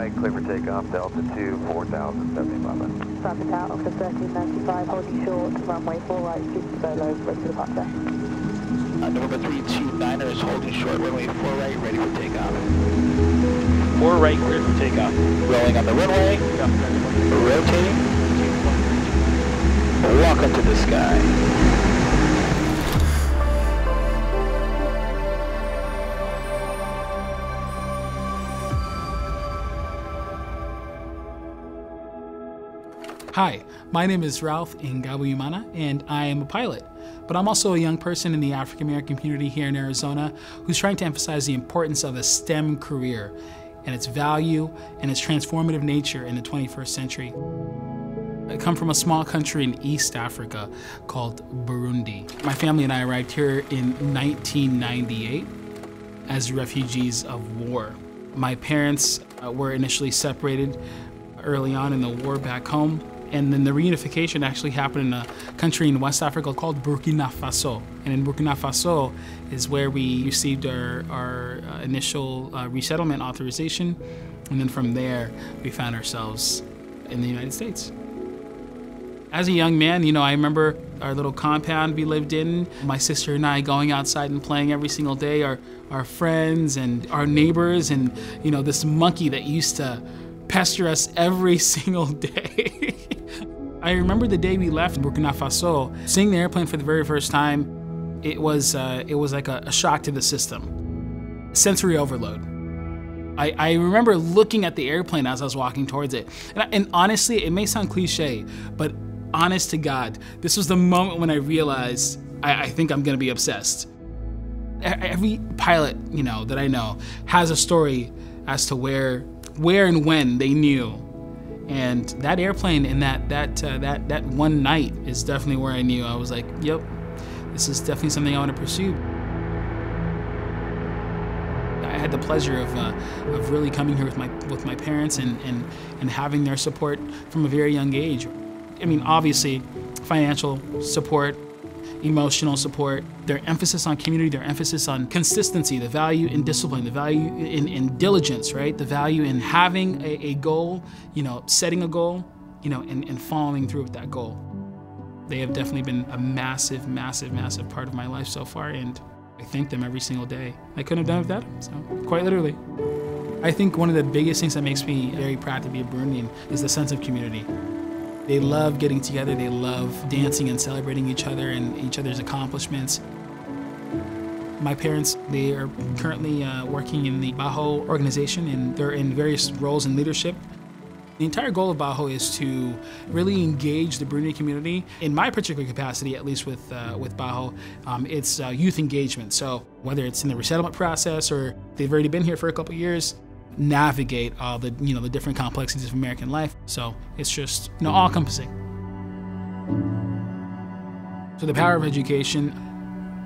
right, clear for takeoff, Delta 2, 4075. Traffic out of the 1395, holding short, runway 4 right, super solo, ready for departure. November 329er is holding short, runway 4 right, ready for takeoff. 4 right, clear for takeoff. Rolling on the runway, rotating, welcome to the sky. Hi, my name is Ralph Ngaboyimana, and I am a pilot. But I'm also a young person in the African American community here in Arizona who's trying to emphasize the importance of a STEM career and its value and its transformative nature in the 21st century. I come from a small country in East Africa called Burundi. My family and I arrived here in 1998 as refugees of war. My parents were initially separated early on in the war back home. And then the reunification actually happened in a country in West Africa called Burkina Faso. And in Burkina Faso is where we received our initial resettlement authorization. And then from there, we found ourselves in the United States. As a young man, you know, I remember our little compound we lived in, my sister and I going outside and playing every single day, our friends and our neighbors, and, you know, this monkey that used to pester us every single day. I remember the day we left Burkina Faso, seeing the airplane for the very first time. It was like a shock to the system, sensory overload. I remember looking at the airplane as I was walking towards it, and honestly, it may sound cliche, but honest to God, this was the moment when I realized I think I'm gonna be obsessed. Every pilot, you know, that I know has a story as to where and when they knew. And that airplane and that one night is definitely where I knew. I was like, yep, this is definitely something I want to pursue. I had the pleasure of really coming here with my parents and having their support from a very young age. I mean, obviously, financial support, emotional support, their emphasis on community, their emphasis on consistency, the value in discipline, the value in diligence, right? The value in having a goal, you know, setting a goal, you know, and following through with that goal. They have definitely been a massive, massive, massive part of my life so far, and I thank them every single day. I couldn't have done it without them, so quite literally. I think one of the biggest things that makes me very proud to be a Burundian is the sense of community. They love getting together, they love dancing and celebrating each other and each other's accomplishments. My parents, they are currently working in the Baho organization, and they're in various roles in leadership. The entire goal of Baho is to really engage the Burundi community. In my particular capacity, at least with Baho, it's youth engagement. So whether it's in the resettlement process or they've already been here for a couple years, navigate all the, you know, the different complexities of American life. So it's just, you know, all-encompassing. So the power of education,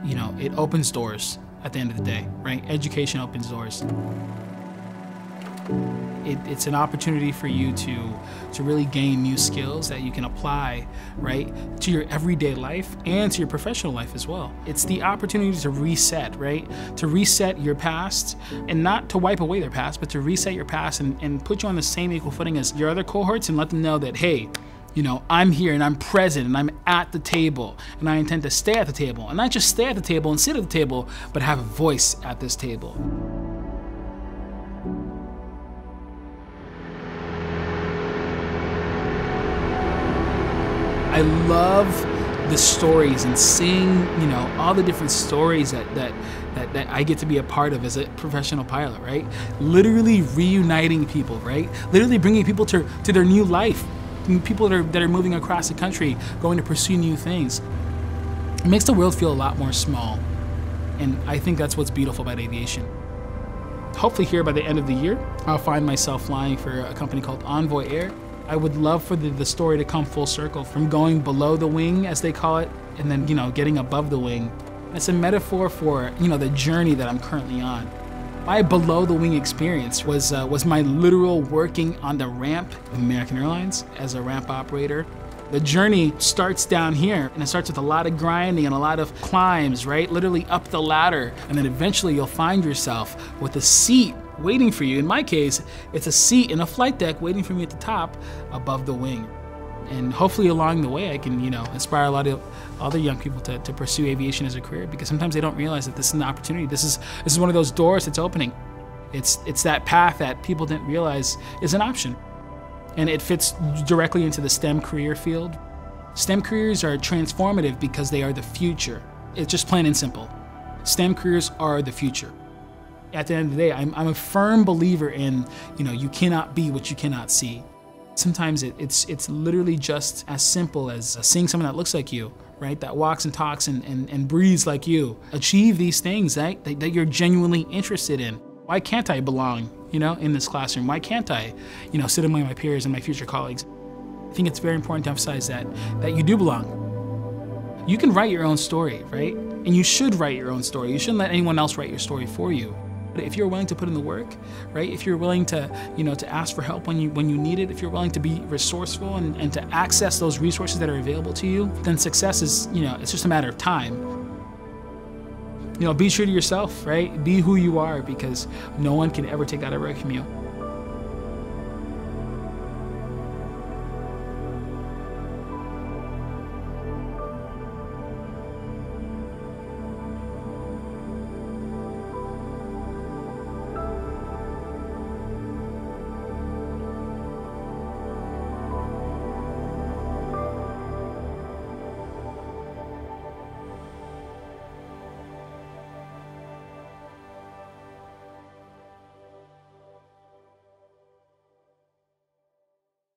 you know, it opens doors at the end of the day, right? Education opens doors. It's an opportunity for you to really gain new skills that you can apply, right, to your everyday life and to your professional life as well. It's the opportunity to reset, right? To reset your past, and not to wipe away their past, but to reset your past and put you on the same equal footing as your other cohorts and let them know that, hey, you know, I'm here and I'm present and I'm at the table and I intend to stay at the table. And not just stay at the table and sit at the table, but have a voice at this table. I love the stories and seeing, you know, all the different stories that I get to be a part of as a professional pilot, right? Literally reuniting people, right? Literally bringing people to their new life. People that are moving across the country, going to pursue new things. It makes the world feel a lot more small. And I think that's what's beautiful about aviation. Hopefully here by the end of the year, I'll find myself flying for a company called Envoy Air. I would love for the story to come full circle, from going below the wing, as they call it, and then, you know, getting above the wing. It's a metaphor for, you know, the journey that I'm currently on. My below the wing experience was my literal working on the ramp of American Airlines as a ramp operator. The journey starts down here, and it starts with a lot of grinding and a lot of climbs, right? Literally up the ladder, and then eventually you'll find yourself with a seat waiting for you. In my case, it's a seat in a flight deck waiting for me at the top above the wing. And hopefully along the way I can, inspire a lot of other young people to pursue aviation as a career, because sometimes they don't realize that this is an opportunity. This is one of those doors that's opening. It's that path that people didn't realize is an option. And it fits directly into the STEM career field. STEM careers are transformative because they are the future. It's just plain and simple. STEM careers are the future. At the end of the day, I'm a firm believer in, you cannot be what you cannot see. Sometimes it's literally just as simple as seeing someone that looks like you, right? That walks and talks and breathes like you. Achieve these things, right? that you're genuinely interested in. Why can't I belong, in this classroom? Why can't I, sit among my peers and my future colleagues? I think it's very important to emphasize that you do belong. You can write your own story, right? And you should write your own story. You shouldn't let anyone else write your story for you. But if you're willing to put in the work, right? If you're willing to, to ask for help when you need it, if you're willing to be resourceful and to access those resources that are available to you, then success is, it's just a matter of time. Be true to yourself, right? Be who you are, because no one can ever take that away from you.